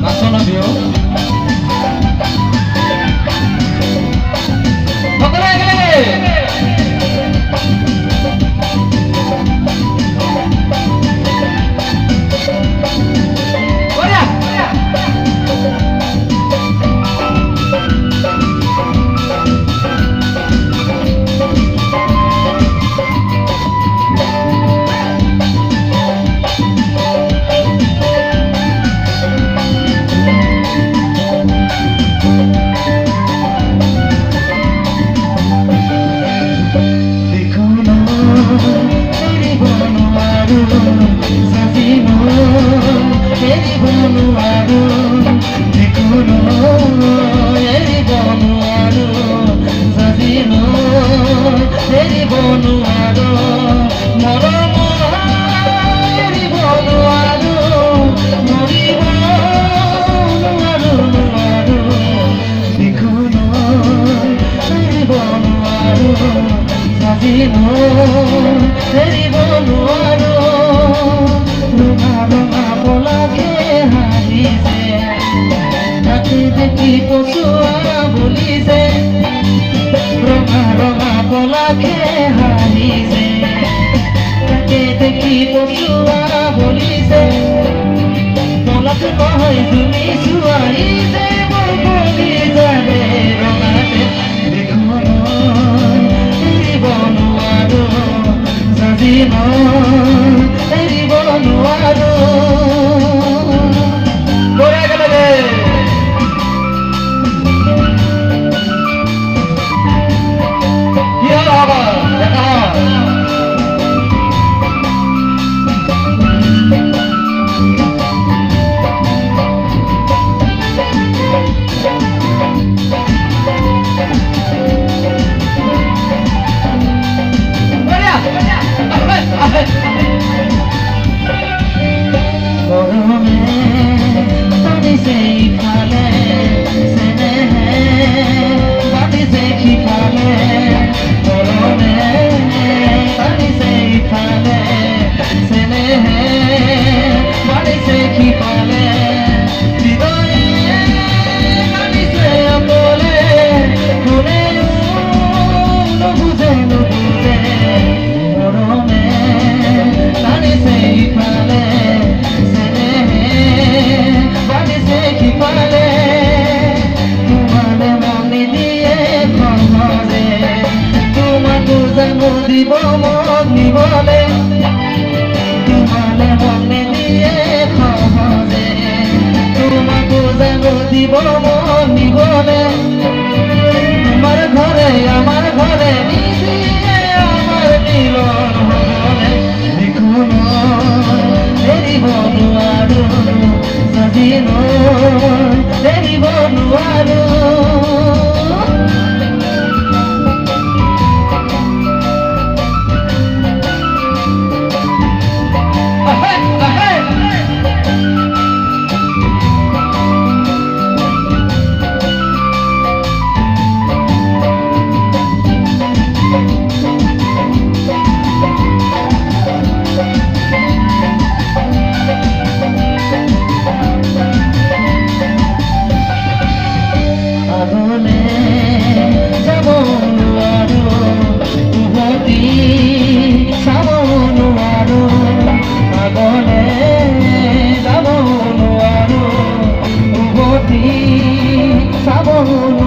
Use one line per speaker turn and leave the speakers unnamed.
নাচনা বিহু সকলে একেলগে দেখি পচুয়া বলিছে ৰঙা ৰঙা কলাকে হাঁহিছে তাকে দেখি পচুৱা বলিছে কলাক নহয় তুমি চুৱাইছে মোৰ কলি যাবে ৰঙাতে দেখোন এৰিব নোৱাৰো জাজিম এৰিব নোৱাৰো দিব মন নিবলে তোমালে মনে দিয়ে সহজে তোমাকো জানো দিব মন নিবলে তোমার ঘরে আমার ঘরে নিজে আমার মিলন হলে দেখুন এরিব নোৱাৰো স্বাধীন এৰিব নোৱাৰো Sabon